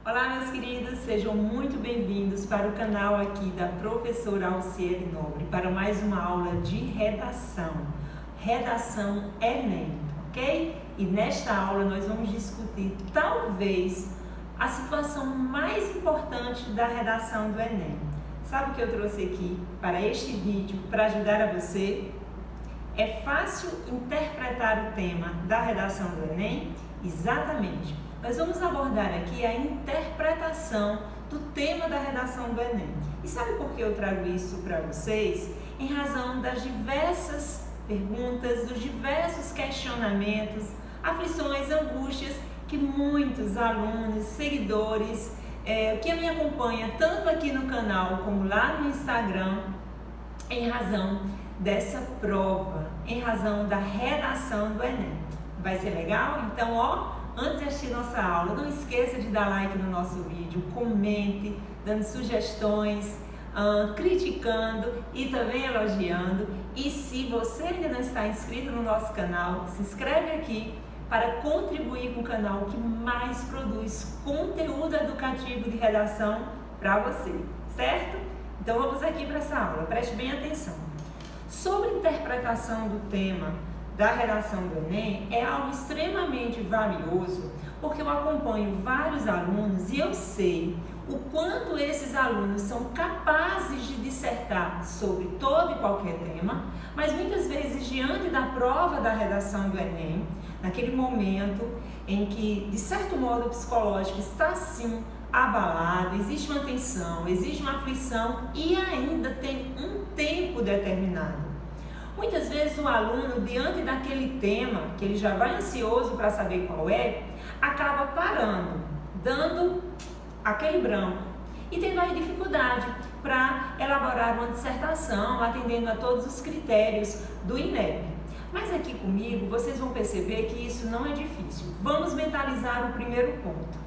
Olá, meus queridos, sejam muito bem-vindos para o canal aqui da professora Alciele Nobre para mais uma aula de redação Enem, ok? E nesta aula nós vamos discutir talvez a situação mais importante da redação do Enem. Sabe o que eu trouxe aqui para este vídeo para ajudar a você? É fácil interpretar o tema da redação do Enem? Exatamente. Nós vamos abordar aqui a interpretação do tema da redação do Enem. E sabe por que eu trago isso para vocês? Em razão das diversas perguntas, dos diversos questionamentos, aflições, angústias que muitos alunos, seguidores, que me acompanham tanto aqui no canal como lá no Instagram, em razão dessa prova, em razão da redação do Enem. Vai ser legal? Então, antes de assistir nossa aula, não esqueça de dar like no nosso vídeo, comente, dando sugestões, criticando e também elogiando. E se você ainda não está inscrito no nosso canal, se inscreve aqui para contribuir com o canal que mais produz conteúdo educativo de redação para você, certo? Então vamos aqui para essa aula, preste bem atenção. Sobre interpretação do tema da redação do Enem é algo extremamente valioso, porque eu acompanho vários alunos e eu sei o quanto esses alunos são capazes de dissertar sobre todo e qualquer tema, mas muitas vezes diante da prova da redação do Enem, naquele momento em que, de certo modo, o psicológico está assim abalado, existe uma tensão, existe uma aflição e ainda tem um tempo determinado. Muitas vezes o aluno, diante daquele tema, que ele já vai ansioso para saber qual é, acaba parando, dando aquele branco e tendo aí dificuldade para elaborar uma dissertação, atendendo a todos os critérios do INEP. Mas aqui comigo vocês vão perceber que isso não é difícil. Vamos mentalizar o primeiro ponto.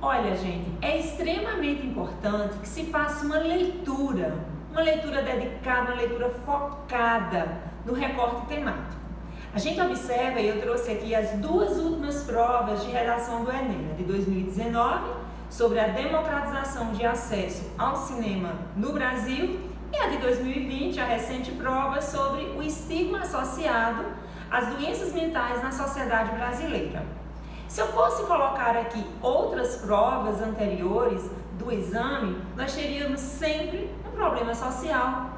Olha, gente, é extremamente importante que se faça uma leitura dedicada, uma leitura focada no recorte temático. A gente observa, e eu trouxe aqui as duas últimas provas de redação do Enem, a de 2019, sobre a democratização de acesso ao cinema no Brasil, e a de 2020, a recente prova sobre o estigma associado às doenças mentais na sociedade brasileira. Se eu fosse colocar aqui outras provas anteriores do exame, nós teríamos sempre um problema social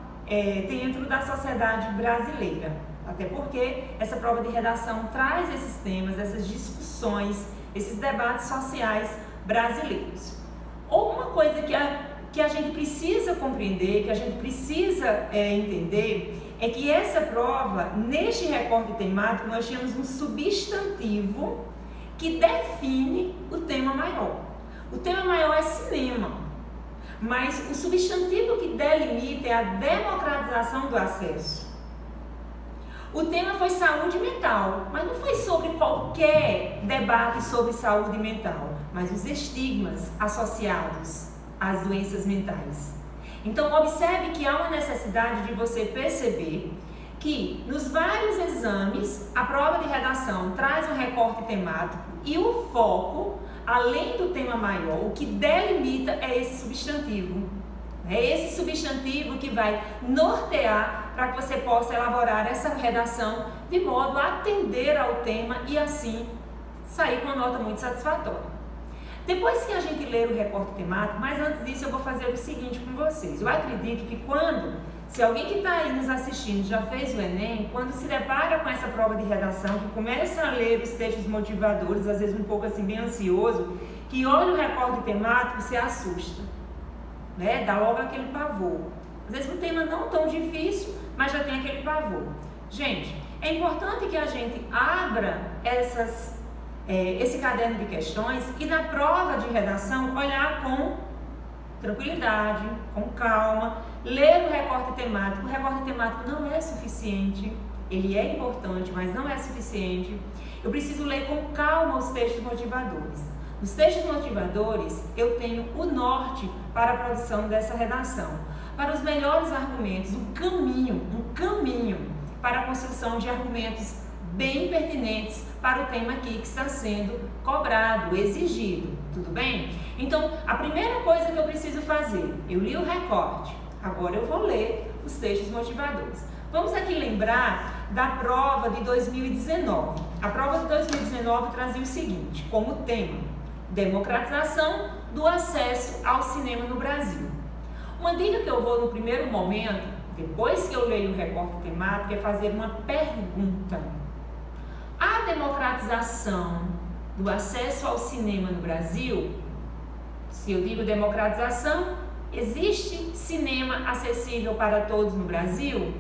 dentro da sociedade brasileira. Até porque essa prova de redação traz esses temas, essas discussões, esses debates sociais brasileiros. Ou uma coisa que a gente precisa compreender, que a gente precisa entender, é que essa prova, neste recorte temático, nós temos um substantivo que define o tema maior. O tema maior é cinema, mas o substantivo que delimita é a democratização do acesso. O tema foi saúde mental, mas não foi sobre qualquer debate sobre saúde mental, mas os estigmas associados às doenças mentais. Então, observe que há uma necessidade de você perceber que nos vários exames, a prova de redação traz um recorte temático e o foco, além do tema maior, o que delimita é esse substantivo. É esse substantivo que vai nortear para que você possa elaborar essa redação de modo a atender ao tema e assim sair com uma nota muito satisfatória. Depois que a gente ler o recorte temático, mas antes disso eu vou fazer o seguinte com vocês. Eu acredito que se alguém que está aí nos assistindo já fez o Enem, quando se depara com essa prova de redação, que começa a ler os textos motivadores, às vezes um pouco assim bem ansioso, que olha o recorte temático, se assusta, né? Dá logo aquele pavor. Às vezes um tema não tão difícil, mas já tem aquele pavor. Gente, é importante que a gente abra esse caderno de questões e na prova de redação olhar com tranquilidade, com calma, ler o recorte temático. O recorte temático não é suficiente, ele é importante, mas não é suficiente. Eu preciso ler com calma os textos motivadores. Nos textos motivadores, eu tenho o norte para a produção dessa redação, para os melhores argumentos, um caminho para a construção de argumentos bem pertinentes para o tema aqui que está sendo cobrado, exigido, tudo bem? Então, a primeira coisa que eu preciso fazer, eu li o recorte, agora eu vou ler os textos motivadores. Vamos aqui lembrar da prova de 2019. A prova de 2019 trazia o seguinte, como tema, democratização do acesso ao cinema no Brasil. Uma dica que eu vou no primeiro momento, depois que eu leio o recorte temático, é fazer uma pergunta. A democratização do acesso ao cinema no Brasil, se eu digo democratização, existe cinema acessível para todos no Brasil?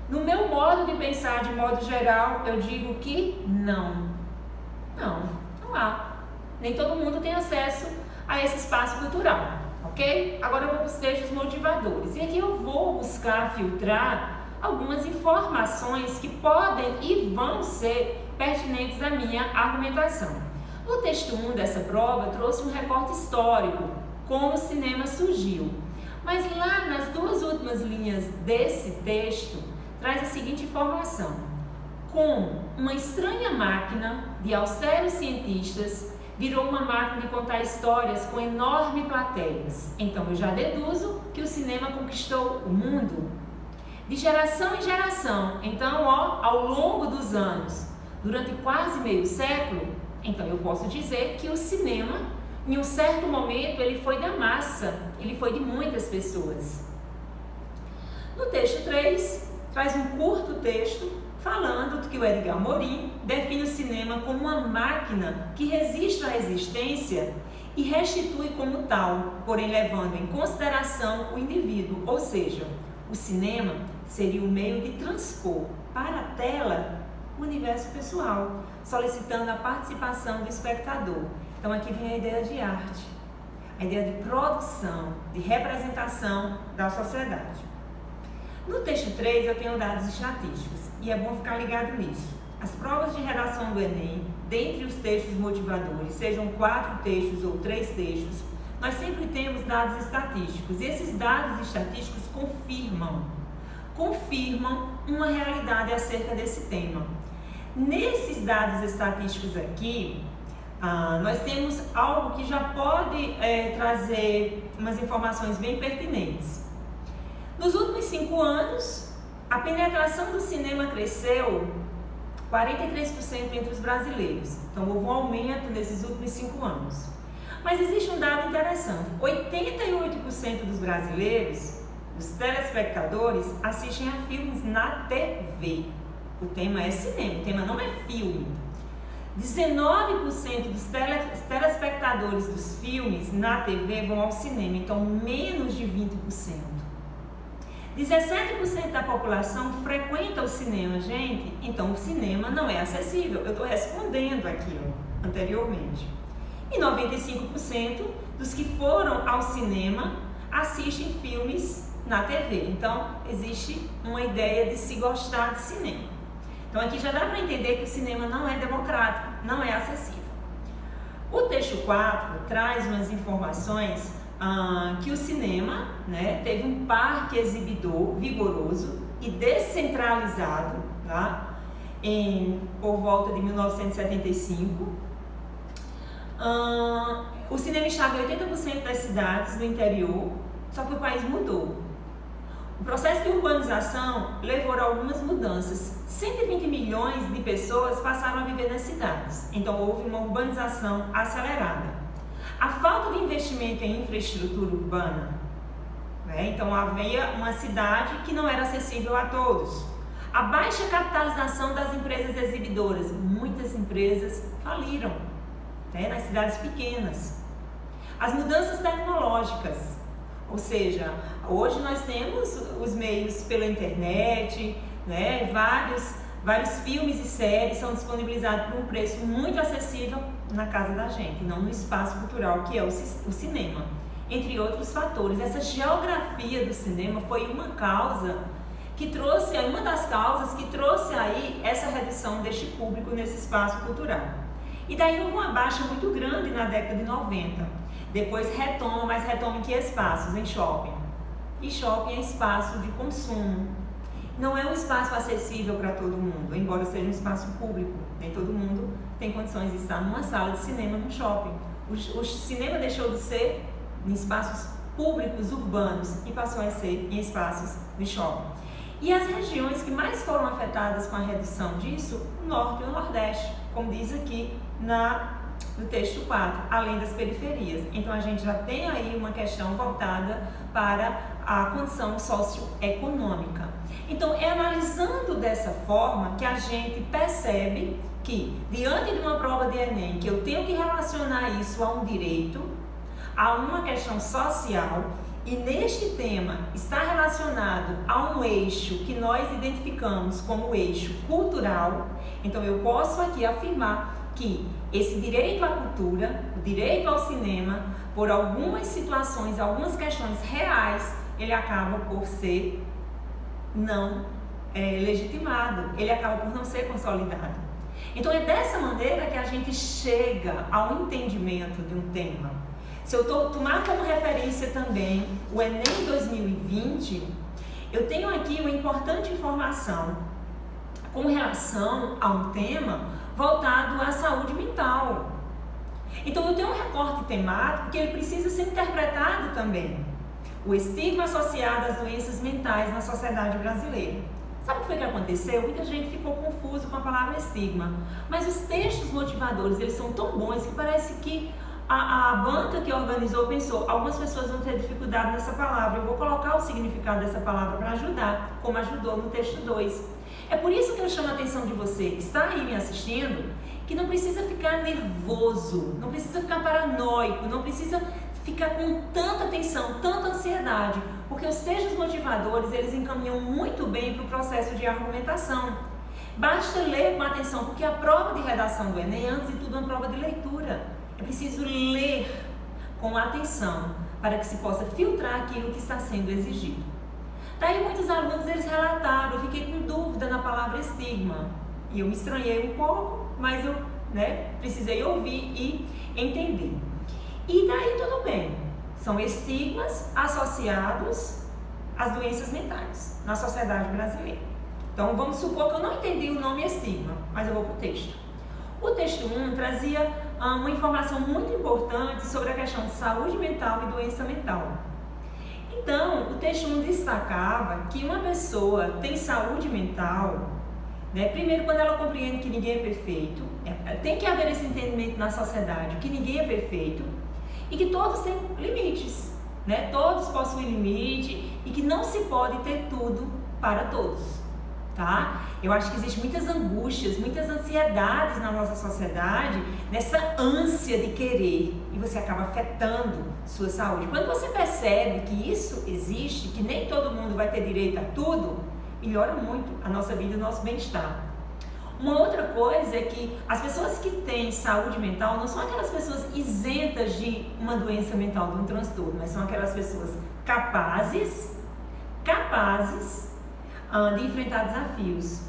No meu modo de pensar, de modo geral, eu digo que não. Não há. Nem todo mundo tem acesso a esse espaço cultural, ok? Agora eu vou para os textos motivadores. E aqui eu vou buscar filtrar algumas informações que podem e vão ser pertinentes à minha argumentação. No texto 1 dessa prova, eu trouxe um recorte histórico, como o cinema surgiu. Mas lá nas duas últimas linhas desse texto, traz a seguinte informação: como uma estranha máquina de austeros cientistas virou uma máquina de contar histórias com enormes plateias. Então eu já deduzo que o cinema conquistou o mundo de geração em geração. Então, ao longo dos anos, durante quase meio século, então eu posso dizer que o cinema, em um certo momento, ele foi da massa, ele foi de muitas pessoas. No texto 3, traz um curto texto falando que o Edgar Morin define o cinema como uma máquina que resiste à resistência e restitui como tal, porém levando em consideração o indivíduo, ou seja, o cinema seria o meio de transpor para a tela o universo pessoal, solicitando a participação do espectador. Então aqui vem a ideia de arte, a ideia de produção, de representação da sociedade. No texto 3 eu tenho dados estatísticos e é bom ficar ligado nisso. As provas de redação do Enem, dentre os textos motivadores, sejam 4 textos ou 3 textos, nós sempre temos dados estatísticos e esses dados estatísticos confirmam uma realidade acerca desse tema. Nesses dados estatísticos aqui, nós temos algo que já pode trazer umas informações bem pertinentes. Nos últimos 5 anos, a penetração do cinema cresceu 43% entre os brasileiros. Então, houve um aumento nesses últimos 5 anos. Mas existe um dado interessante. 88% dos brasileiros, os telespectadores, assistem a filmes na TV. O tema é cinema, o tema não é filme. 19% dos telespectadores dos filmes na TV vão ao cinema, então menos de 20%. 17% da população frequenta o cinema, gente, então o cinema não é acessível. Eu estou respondendo aqui anteriormente. E 95% dos que foram ao cinema assistem filmes na TV. Então, existe uma ideia de se gostar de cinema. Então, aqui já dá para entender que o cinema não é democrático, não é acessível. O texto 4 traz umas informações que o cinema, teve um parque exibidor vigoroso e descentralizado, tá? Por volta de 1975. O cinema estava em 80% das cidades do interior, só que o país mudou. O processo de urbanização levou a algumas mudanças. 120 milhões de pessoas passaram a viver nas cidades, então houve uma urbanização acelerada. A falta de investimento em infraestrutura urbana, então havia uma cidade que não era acessível a todos. A baixa capitalização das empresas exibidoras, muitas empresas faliram nas cidades pequenas. As mudanças tecnológicas, ou seja, hoje nós temos os meios pela internet, vários filmes e séries são disponibilizados por um preço muito acessível na casa da gente, não no espaço cultural que é o cinema, entre outros fatores. Essa geografia do cinema foi uma das causas que trouxe aí essa redução deste público nesse espaço cultural. E daí houve uma baixa muito grande na década de 90. Depois retoma em que espaços? Em shopping. E shopping é espaço de consumo. não é um espaço acessível para todo mundo, embora seja um espaço público. Nem todo mundo tem condições de estar numa sala de cinema no shopping. O cinema deixou de ser em espaços públicos urbanos e passou a ser em espaços de shopping. E as regiões que mais foram afetadas com a redução disso, o Norte e o Nordeste, como diz aqui no texto 4, além das periferias. Então a gente já tem aí uma questão voltada para a condição socioeconômica. Então é analisando dessa forma que a gente percebe que, diante de uma prova de Enem, que eu tenho que relacionar isso a um direito, a uma questão social, e neste tema está relacionado a um eixo que nós identificamos como eixo cultural. Então eu posso aqui afirmar que esse direito à cultura, o direito ao cinema, por algumas situações, algumas questões reais, ele acaba por ser não legitimado, ele acaba por não ser consolidado. Então é dessa maneira que a gente chega ao entendimento de um tema. Se eu tomar como referência também o Enem 2020, eu tenho aqui uma importante informação com relação a um tema voltado à saúde mental. Então eu tenho um recorte temático que ele precisa ser interpretado também. O estigma associado às doenças mentais na sociedade brasileira. Sabe o que foi que aconteceu? Muita gente ficou confuso com a palavra estigma, mas os textos motivadores, eles são tão bons que parece que a banca que organizou pensou, algumas pessoas vão ter dificuldade nessa palavra, eu vou colocar o significado dessa palavra para ajudar, como ajudou no texto 2. É por isso que eu chamo a atenção de você que está aí me assistindo, que não precisa ficar nervoso, não precisa ficar paranoico, não precisa ficar com tanta tensão, tanta ansiedade, porque os textos motivadores, eles encaminham muito bem para o processo de argumentação. Basta ler com atenção, porque a prova de redação do Enem, antes de tudo, é uma prova de leitura. É preciso ler com atenção para que se possa filtrar aquilo que está sendo exigido. Daí muitos alunos eles relataram, eu fiquei com dúvida na palavra estigma e eu me estranhei um pouco, mas eu precisei ouvir e entender. E daí tudo bem, são estigmas associados às doenças mentais na sociedade brasileira. Então vamos supor que eu não entendi o nome estigma, mas eu vou para o texto. O texto 1 trazia uma informação muito importante sobre a questão de saúde mental e doença mental. Então, o texto 1 destacava que uma pessoa tem saúde mental, primeiro quando ela compreende que ninguém é perfeito, tem que haver esse entendimento na sociedade, que ninguém é perfeito e que todos têm limites, todos possuem limite e que não se pode ter tudo para todos. Tá? Eu acho que existem muitas angústias, muitas ansiedades na nossa sociedade, nessa ânsia de querer, e você acaba afetando sua saúde. Quando você percebe que isso existe, que nem todo mundo vai ter direito a tudo, melhora muito a nossa vida e o nosso bem-estar. Uma outra coisa é que as pessoas que têm saúde mental não são aquelas pessoas isentas de uma doença mental, de um transtorno, mas são aquelas pessoas capazes de enfrentar desafios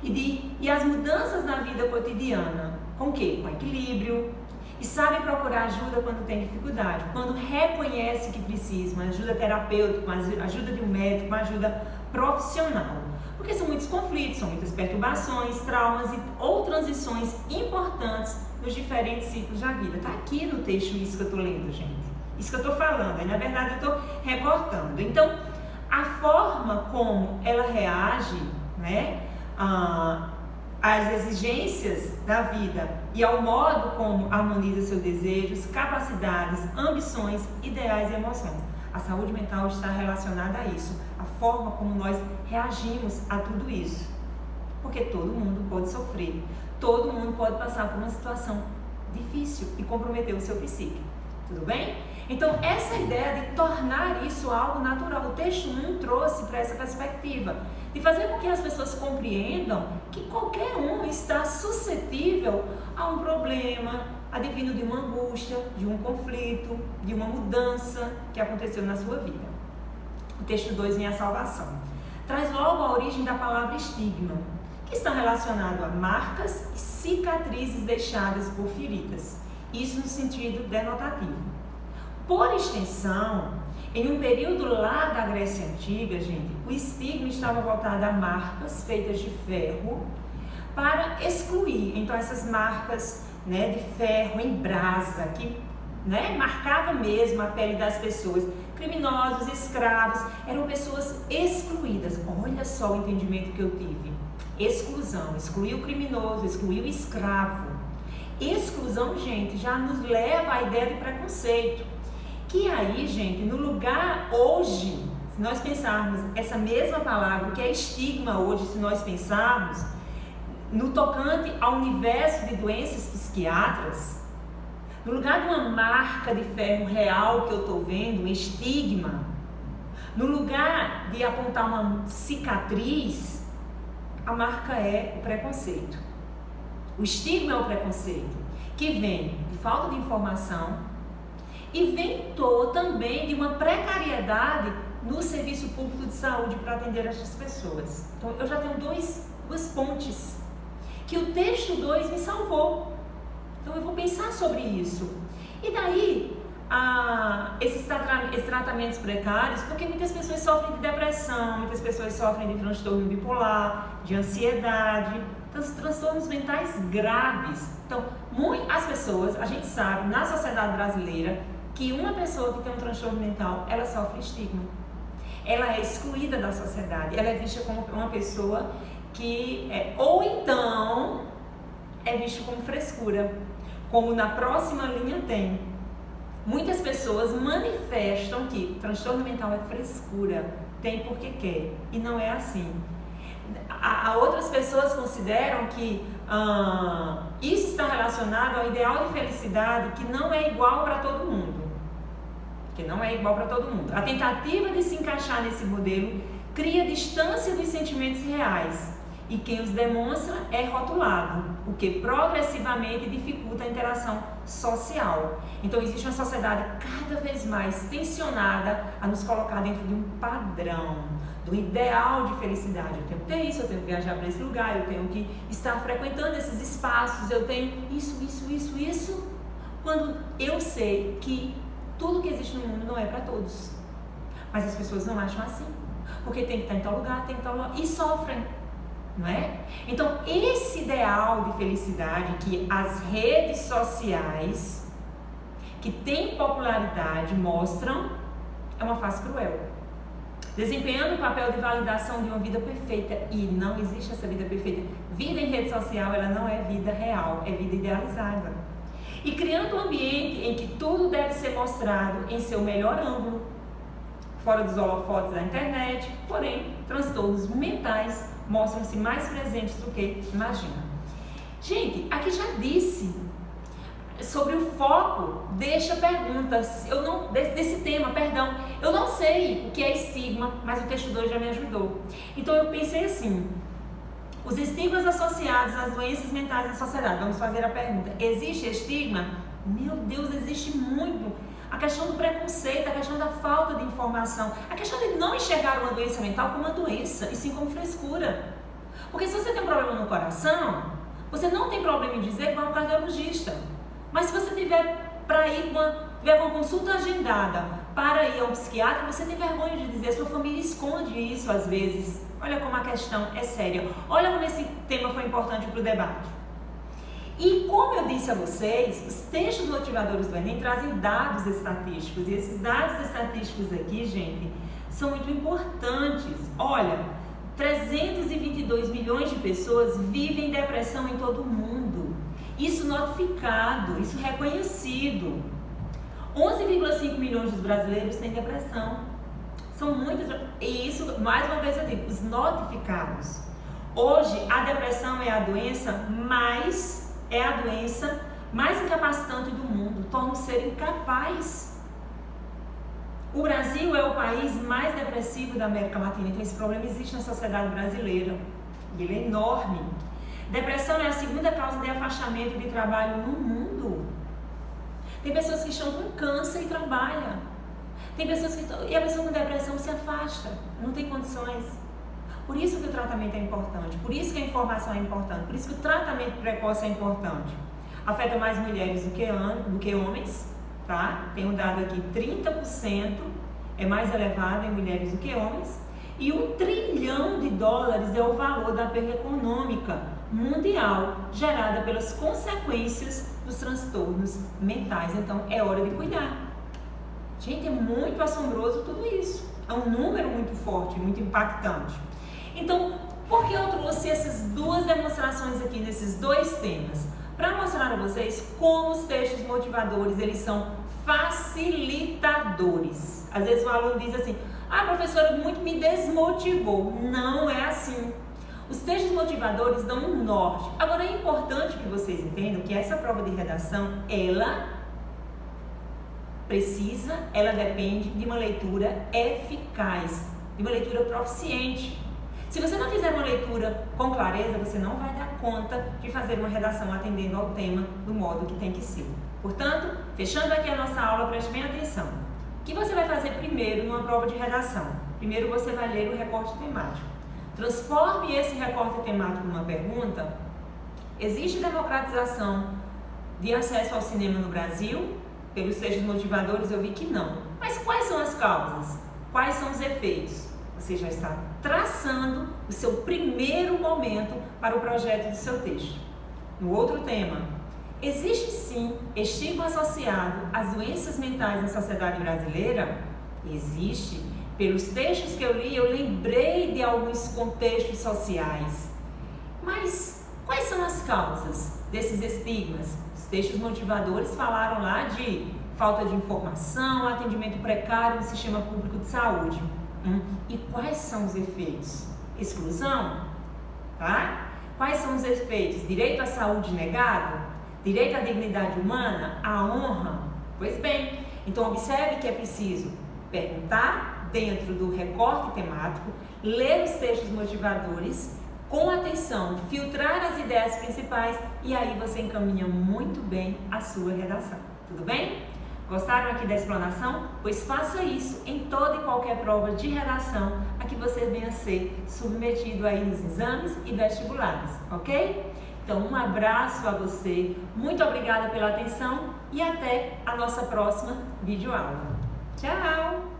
e as mudanças na vida cotidiana. Com o quê? Com equilíbrio, e sabe procurar ajuda quando tem dificuldade, quando reconhece que precisa, uma ajuda terapêutica, uma ajuda de um médico, uma ajuda profissional. Porque são muitos conflitos, são muitas perturbações, traumas ou transições importantes nos diferentes ciclos da vida. Está aqui no texto isso que eu estou lendo, gente. Isso que eu estou falando, na verdade eu estou recortando. Então, a forma como ela reage, às exigências da vida e ao modo como harmoniza seus desejos, capacidades, ambições, ideais e emoções. A saúde mental está relacionada a isso, a forma como nós reagimos a tudo isso. Porque todo mundo pode sofrer, todo mundo pode passar por uma situação difícil e comprometer o seu psique. Tudo bem? Então, essa ideia de tornar isso algo natural, o texto 1 trouxe para essa perspectiva, de fazer com que as pessoas compreendam que qualquer um está suscetível a um problema, advindo de uma angústia, de um conflito, de uma mudança que aconteceu na sua vida. O texto 2 vem a salvação. Traz logo a origem da palavra estigma, que está relacionado a marcas e cicatrizes deixadas por feridas. Isso no sentido denotativo. Por extensão, Em um período lá da Grécia Antiga, gente, o estigma estava voltado a marcas feitas de ferro para excluir. Então, essas marcas, né, de ferro em brasa, que, né, marcava mesmo a pele das pessoas. Criminosos, escravos, eram pessoas excluídas. Olha só o entendimento que eu tive. Exclusão, excluir o criminoso, excluir o escravo. Exclusão, gente, já nos leva à ideia de preconceito. Que aí, gente, no lugar hoje, se nós pensarmos essa mesma palavra, que é estigma hoje, se nós pensarmos no tocante ao universo de doenças psiquiátricas, no lugar de uma marca de ferro real que eu estou vendo, um estigma, no lugar de apontar uma cicatriz, a marca é o preconceito. O estigma é o preconceito, que vem de falta de informação e vem também de uma precariedade no serviço público de saúde para atender essas pessoas. Então, eu já tenho duas pontes, que o texto 2 me salvou. Então, eu vou pensar sobre isso. E daí, esses tratamentos precários, porque muitas pessoas sofrem de depressão, muitas pessoas sofrem de transtorno bipolar, de ansiedade, transtornos mentais graves. Então, as pessoas, a gente sabe, na sociedade brasileira, que uma pessoa que tem um transtorno mental, ela sofre estigma. Ela é excluída da sociedade, ela é vista como uma pessoa que ou então é vista como frescura, como na próxima linha tem. Muitas pessoas manifestam que transtorno mental é frescura, tem porque quer, e não é assim. Outras pessoas consideram que isso está relacionado ao ideal de felicidade que não é igual para todo mundo. A tentativa de se encaixar nesse modelo cria distância dos sentimentos reais e quem os demonstra é rotulado, o que progressivamente dificulta a interação social. Então existe uma sociedade cada vez mais tensionada a nos colocar dentro de um padrão, do ideal de felicidade. Eu tenho que ter isso, eu tenho que viajar para esse lugar, eu tenho que estar frequentando esses espaços, eu tenho isso, quando eu sei que tudo que existe no mundo não é para todos. Mas as pessoas não acham assim, porque tem que estar em tal lugar, e sofrem, não é? Então, esse ideal de felicidade que as redes sociais, que têm popularidade, mostram, é uma face cruel. Desempenhando o papel de validação de uma vida perfeita, e não existe essa vida perfeita. Vida em rede social, ela não é vida real, é vida idealizada. E criando um ambiente em que tudo deve ser mostrado em seu melhor ângulo, fora dos holofotes da internet, porém, transtornos mentais mostram-se mais presentes do que imagina. Gente, aqui já disse sobre o foco desta pergunta, desse tema, perdão. Eu não sei o que é estigma, mas o texto 2 já me ajudou. Então eu pensei assim: os estigmas associados às doenças mentais na sociedade. Vamos fazer a pergunta: existe estigma? Meu Deus, existe muito. A questão do preconceito, a questão da falta de informação, a questão de não enxergar uma doença mental como uma doença, e sim como frescura. Porque se você tem um problema no coração, você não tem problema em dizer que vai ao cardiologista. Mas se você tiver uma consulta agendada para ir ao psiquiatra, você tem vergonha de dizer, sua família esconde isso às vezes. Olha como a questão é séria. Olha como esse tema foi importante para o debate. E como eu disse a vocês, os textos motivadores do Enem trazem dados estatísticos. E esses dados estatísticos aqui, gente, são muito importantes. Olha, 322 milhões de pessoas vivem depressão em todo o mundo. Isso notificado, isso reconhecido. 11,5 milhões dos brasileiros têm depressão. São muitas, e isso, mais uma vez eu digo, os notificados. Hoje, a depressão é a doença mais incapacitante do mundo, torna o ser incapaz. O Brasil é o país mais depressivo da América Latina, então esse problema existe na sociedade brasileira, e ele é enorme. Depressão é a segunda causa de afastamento de trabalho no mundo. Tem pessoas que estão com câncer e trabalham. Tem pessoas e a pessoa com depressão se afasta, não tem condições. Por isso que o tratamento é importante, por isso que a informação é importante, por isso que o tratamento precoce é importante. Afeta mais mulheres do que homens, tá? Tem um dado aqui, 30% é mais elevada em mulheres do que homens, e $1 trilhão é o valor da perda econômica mundial gerada pelas consequências dos transtornos mentais. Então, é hora de cuidar. Gente, é muito assombroso tudo isso. É um número muito forte, muito impactante. Então, por que eu trouxe essas duas demonstrações aqui nesses dois temas? Para mostrar a vocês como os textos motivadores, eles são facilitadores. Às vezes o aluno diz assim: ah, professora, muito me desmotivou. Não é assim. Os textos motivadores dão um norte. Agora, é importante que vocês entendam que essa prova de redação, ela depende de uma leitura eficaz, de uma leitura proficiente. Se você não fizer uma leitura com clareza, você não vai dar conta de fazer uma redação atendendo ao tema do modo que tem que ser. Portanto, fechando aqui a nossa aula, preste bem atenção. O que você vai fazer primeiro numa prova de redação? Primeiro você vai ler o recorte temático. Transforme esse recorte temático numa pergunta. Existe democratização de acesso ao cinema no Brasil? Pelos textos motivadores eu vi que não. Mas quais são as causas? Quais são os efeitos? Você já está traçando o seu primeiro momento para o projeto do seu texto. No outro tema, existe sim estigma associado às doenças mentais na sociedade brasileira? Existe. Pelos textos que eu li, eu lembrei de alguns contextos sociais. Mas quais são as causas desses estigmas? Os textos motivadores falaram lá de falta de informação, atendimento precário no sistema público de saúde. E quais são os efeitos? Exclusão? Tá? Quais são os efeitos? Direito à saúde negado? Direito à dignidade humana? À honra? Pois bem, então observe que é preciso perguntar dentro do recorte temático, ler os textos motivadores com atenção, filtrar as ideias principais e aí você encaminha muito bem a sua redação. Tudo bem? Gostaram aqui da explanação? Pois faça isso em toda e qualquer prova de redação a que você venha a ser submetido aí nos exames e vestibulares, ok? Então, um abraço a você, muito obrigada pela atenção e até a nossa próxima videoaula. Tchau!